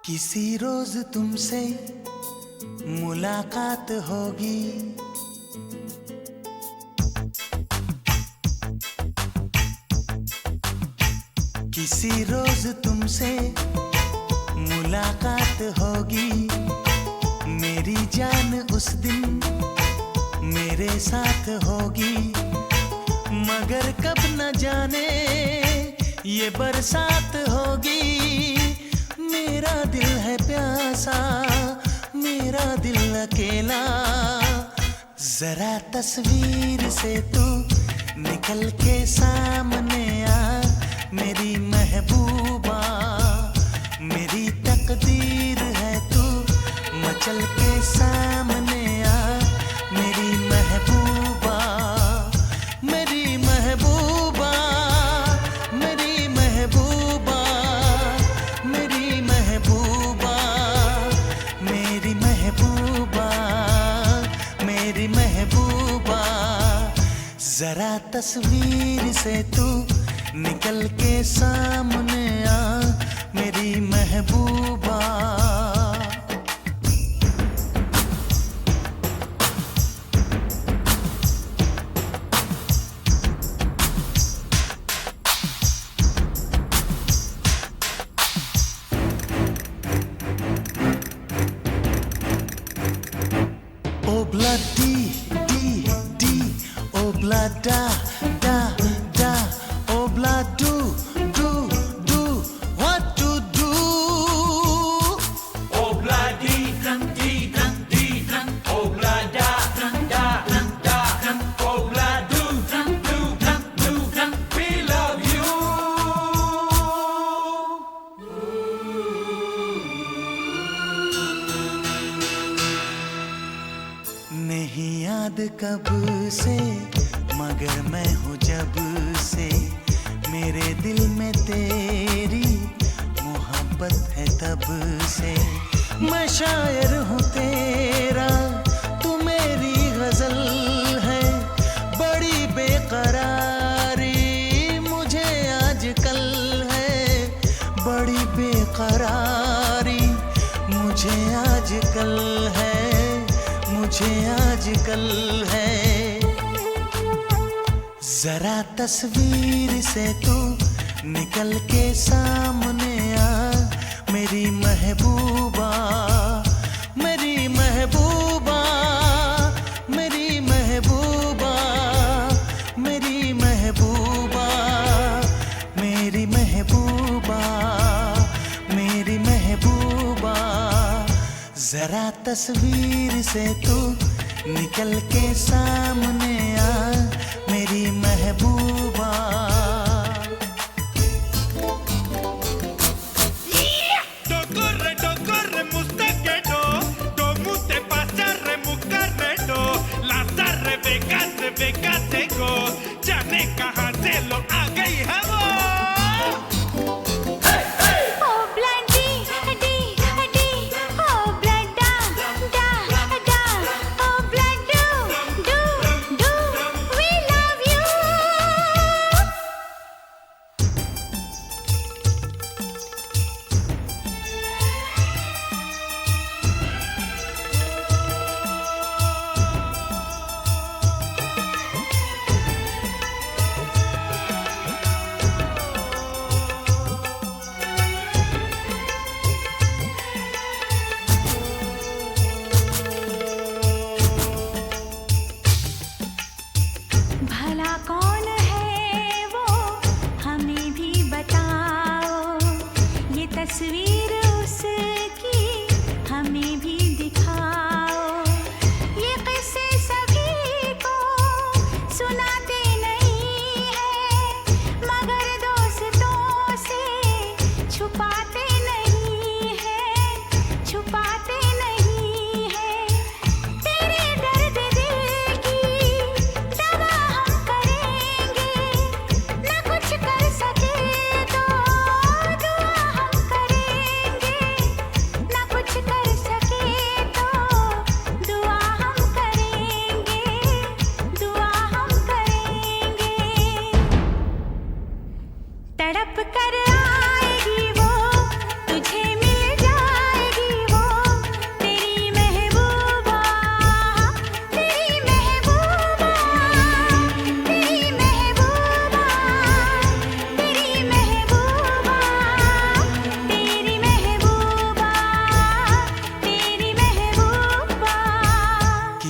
किसी रोज तुमसे मुलाकात होगी, किसी रोज तुमसे मुलाकात होगी। मेरी जान उस दिन मेरे साथ होगी, मगर कब न जाने ये बरसात होगी। मेरा दिल है प्यासा, मेरा दिल अकेला, जरा तस्वीर से तू निकल के सामने आ मेरी महबूबा। मेरी तकदीर है तू मचल के सामने आ मेरी महबूबा। मेरी महबूबा, मेरी महबूबा, मेरी महबूबा, मेरी महबूबा, मेरी महबूबा। जरा तस्वीर से तू निकल के सामने आ मेरी महबूबा। Obla di di di, obla da da da, obla do do do, what to do? Obla di dan, obla da da, obla do dan, we love you. नहीं याद कब से मगर मैं हूँ जब से, मेरे दिल में तेरी मोहब्बत है तब से। मैं शायर हूँ तेरा, तू मेरी गजल है। बड़ी बेकरारी मुझे आजकल है, बड़ी बेकरारी मुझे आजकल है, मुझे आजकल है। जरा तस्वीर से तू निकल के सामने आ मेरी महबूबा। मेरी महबूबा, मेरी महबूबा, मेरी महबूबा, मेरी महबूबा, मेरी महबूबा। जरा तस्वीर से तू निकल के सामने आ मेरी महबूबा। Corre, mustaquero, como te pasa, remucarredo, las Rebecas go, ya ne kahan se lo a gayi hai wo.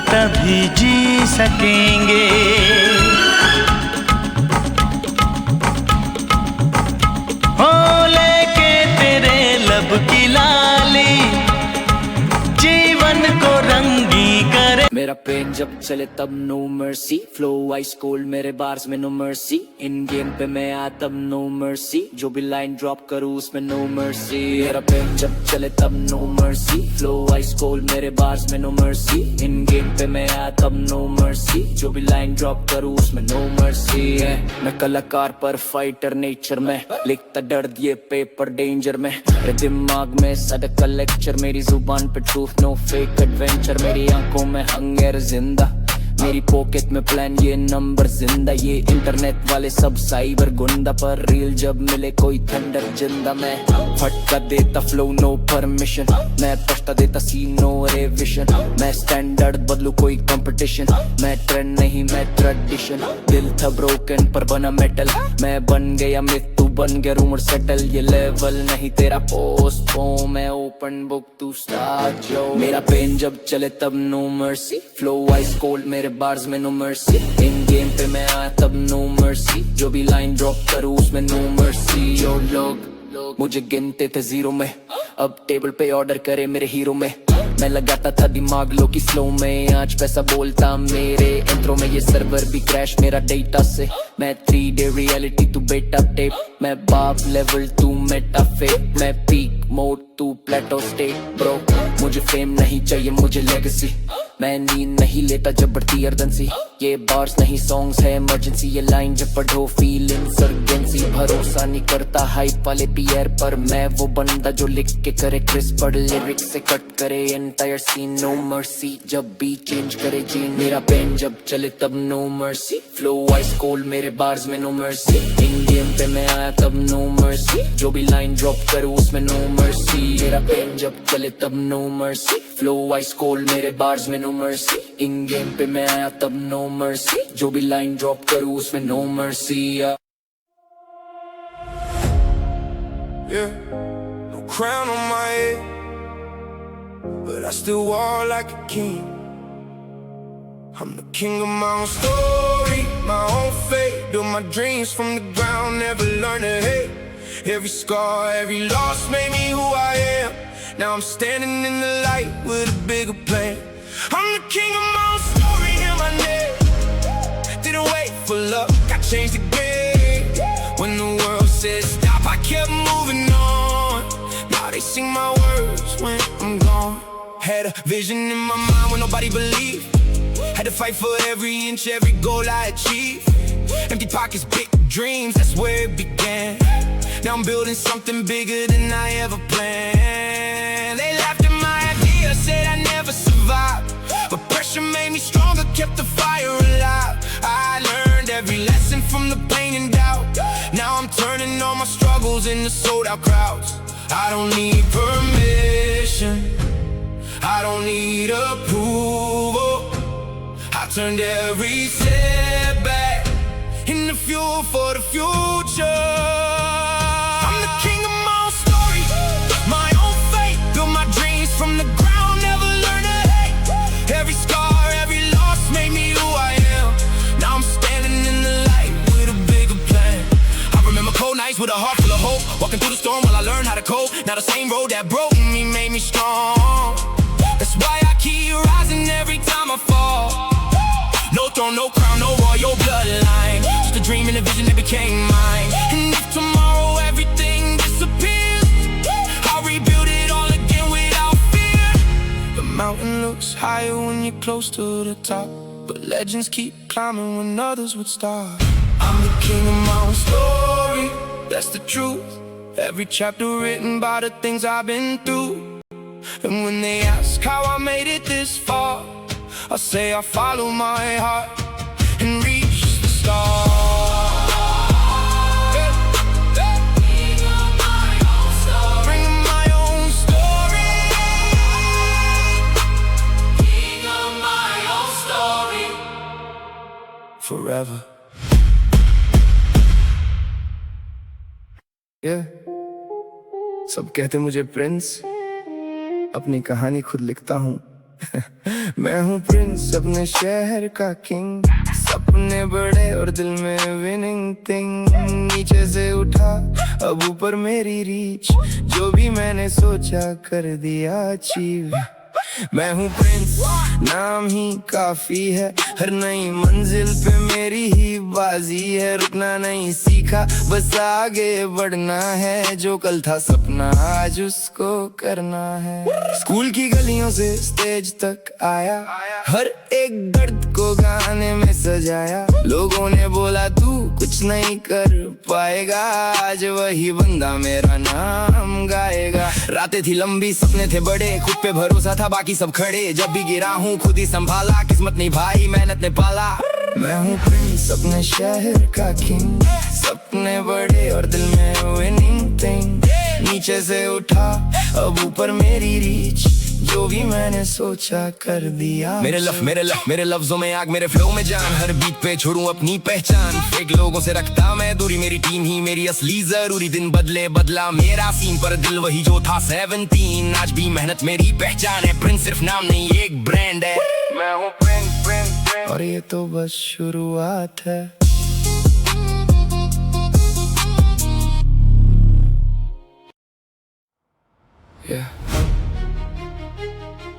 तभी जी सकेंगे। हो लेके तेरे लब की लाली जीवन को रंगी करे। मेरा पेन जब चले तब no mercy, flow ice cold मेरे बार्स में नो मर्सी, इन गेम पे मैं आया तब नो मर्सी, जो भी लाइन ड्रॉप करूँ उसमें नो मर्सी। मेरा पेन जब चले तब no mercy, flow ice cold मेरे बार्स में नो मर्सी, इन गेम पे मैं आया तब नो मर्सी, जो भी लाइन ड्रॉप करूँ उसमें नो मर्सी। मैं कलाकार पर फाइटर नेचर में, लिखता दर्द ये पेपर डेंजर में, मेरे दिमाग में सड़क का लेक्चर, मेरी जुबान पे ट्रूथ नो फेक एडवेंचर, मेरी आंखों में हंगर जिंदा, मेरी पॉकेट में प्लान ये नंबर जिंदा, ये इंटरनेट वाले सब साइबर गुंडा, पर रील जब मिले कोई थंडर जिंदा। मैं फटका देता फ्लो नो परमिशन, मैं पछता देता सीन नो रिविजन, मैं स्टैंडर्ड बदलू कोई कंपटीशन, मैं ट्रेंड नहीं मैं ट्रेडिशन, दिल था ब्रोकन पर बना मेटल, मैं बन गया मिथ तू बन गया रूमर सेटल, ये लेवल नहीं तेरा पोस्ट पो, मैं ओपन बुक तू स्टार्ट जो। मेरा पेन जब चले तब no mercy, flow ice cold मेरे बार्स में नो मर्सी, इन गेम पे मैं आया तब नो मर्सी, जो भी लाइन ड्रॉप करूँ उसमें नो मर्सी। जो लोग मुझे गिनते थे जीरो में, अब टेबल पे ऑर्डर करे मेरे हीरो में, मैं लगाता था दिमाग लो की स्लो में, आज पैसा बोलता मेरे इंट्रो में, ये सर्वर भी क्रैश मेरा डेटा से, मैं 3D रियलिटी तू बेटा टेप, मैं बाप लेवल तू मेटा फेक, मैं पीक मोड तू प्लेटो स्टेट ब्रो, मुझे फेम नहीं चाहिए मुझे लेगेसी, मैं नींद नहीं लेता जब बढ़ती अर्जेंसी, ये बार्स नहीं सॉन्ग्स है इमरजेंसी, ये लाइन जब पढ़ो फील इंसर्जेंसी, भरोसा नहीं करता हाइप वाले पीयर पर, मैं वो बंदा जो लिख के करे क्रिस्प पर, लिरिक्स से कट करे एंटायर सीन, नो मर्सी जब भी चेंज करे जीन। मेरा पेन जब चले तब no mercy, flow ice cold मेरे बार्स में नो मर्सी, इन गेम पे मैं आया तब नो मर्सी, जो भी लाइन ड्रॉप करूँ उसमें नो मर्सी। मेरा पेन जब चले तब no mercy, flow ice cold मेरे बार्स में नो मर्सी, इन गेम पे मैं आया तब नो मर्सी, जो भी लाइन ड्रॉप करूँ उसमें no mercy. Yeah, no crown on my head, but I still walk like a king. I'm the king of my own story, my own fate, built my dreams from the ground, never learned to hate. Every scar, every loss made me who I am. Now I'm standing in the light with a bigger plan. I'm the king of my own story, in my name. Didn't wait for luck, I changed the game. When the world said stop, I kept moving on. Now they sing my words when I'm gone. Had a vision in my mind when nobody believed. Had to fight for every inch, every goal I achieved. Empty pockets, big dreams, that's where it began. Now I'm building something bigger than I ever planned. They laughed at my idea, said I never survived, but pressure made me stronger, kept the fire alive. I learned every lesson from the pain and doubt. Now I'm turning all my struggles into sold out crowds. I don't need permission, I don't need approval. I turned every setback into fuel for the future. I'm the king of my own story, my own fate, built my dreams from the ground, never learned to hate. Every scar, every loss made me who I am. Now I'm standing in the light with a bigger plan. I remember cold nights with a heart full of hope, walking through the storm while I learned how to cope. Now the same road that broke me made me strong. That's why I keep rising every time I fall. No throne, no crown, no royal bloodline, just a dream and a vision that became mine. And if tomorrow everything disappears, I'll rebuild it all again without fear. The mountain looks higher when you're close to the top, but legends keep climbing when others would stop. I'm the king of my own story, that's the truth. Every chapter written by the things I've been through. And when they ask how I made it this far, I say I follow my heart and reach the stars. King of my own story, bringing my own story. King of my own story, forever. Yeah. सब कहते मुझे Prince, अपनी कहानी खुद लिखता हूँ, मैं हूँ प्रिंस अपने शहर का किंग, सपने बड़े और दिल में विनिंग थिंग। नीचे से उठा अब ऊपर मेरी रीच, जो भी मैंने सोचा कर दिया अचीव। मैं हूँ प्रिंस नाम ही काफी है, हर नई मंजिल पे मेरी ही बाजी है। रुकना नहीं सीखा बस आगे बढ़ना है, जो कल था सपना आज उसको करना है। स्कूल की गलियों से स्टेज तक आया, हर एक दर्द को गाने में सजाया। लोगों ने बोला तू कुछ नहीं कर पाएगा, आज वही बंदा मेरा नाम गाएगा। रातें थी लंबी सपने थे बड़े, खुद पे भरोसा था बाकी सब खड़े। जब भी गिरा हूँ खुद ही संभाला, किस्मत नहीं भाई मेहनत ने पाला। मैं हूँ प्रिंस अपने शहर का किंग, सपने बड़े और दिल में विनिंग थिंग। नीचे से उठा अब ऊपर मेरी रीच, जो भी मैंने सोचा कर दिया। मेरे लफ्जों में आग, मेरे फ्लो में जान, हर बीट पे छोड़ूं अपनी पहचान। फेक लोगों से रखता मैं दूरी, मेरी टीम ही मेरी असली जरूरी। दिन बदले बदला मेरा सीन, पर दिल वही जो था 17। आज भी मेहनत मेरी पहचान है, प्रिंस सिर्फ नाम नहीं एक ब्रांड है। मैं हूँ प्रिंस और ये तो बस शुरुआत है।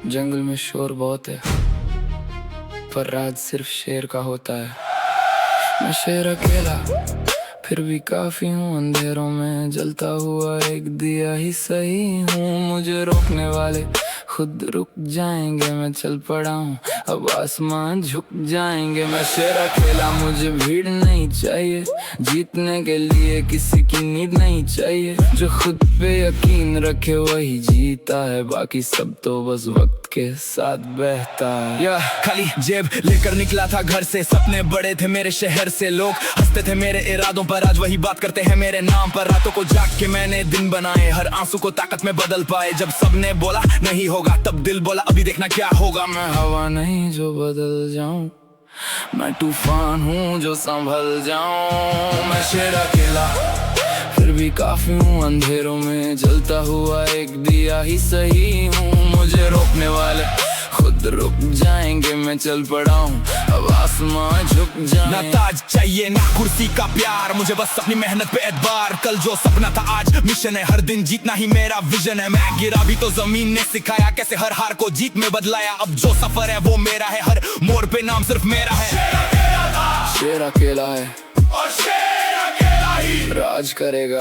जंगल में शोर बहुत है, पर राज सिर्फ शेर का होता है। मैं शेर अकेला फिर भी काफी हूँ, अंधेरों में जलता हुआ एक दिया ही सही हूँ। मुझे रोकने वाले खुद रुक जाएंगे, मैं चल पड़ा हूँ अब आसमान झुक जाएंगे। मैं शेर अकेला, मुझे भीड़ नहीं चाहिए, जीतने के लिए किसी की नीड नहीं चाहिए। जो खुद पे यकीन रखे वही जीता है, बाकी सब तो बस वक्त के साथ बहता है। या खाली जेब लेकर निकला था घर से, सपने बड़े थे मेरे शहर से। लोग हंसते थे मेरे इरादों पर, आज वही बात करते हैं मेरे नाम पर। रातों को जाग के मैंने दिन बनाए, हर आंसू को ताकत में बदल पाए। जब सबने बोला नहीं होगा, तब दिल बोला अभी देखना क्या होगा। मैं हवा नहीं जो बदल जाऊं, मैं तूफान हूँ जो संभल जाऊं। मैं शेर अकेला फिर भी काफी हूँ, अंधेरों में जलता हुआ एक दिया ही सही हूँ। मुझे रोकने वाले खुद रुक जाएंगे, मैं चल पड़ा हूँ अब आसमान झुक जाए। ना ताज चाहिए ना कुर्सी का प्यार, मुझे बस अपनी मेहनत पे एतबार। कल जो सपना था आज मिशन है, हर दिन जीतना ही मेरा विजन है। मैं गिरा भी तो जमीन ने सिखाया कैसे हर हार को जीत में बदलाया। अब जो सफर है वो मेरा है, हर मोड़ पे नाम सिर्फ मेरा है। शेर अकेला है और शेर अकेला ही राज करेगा।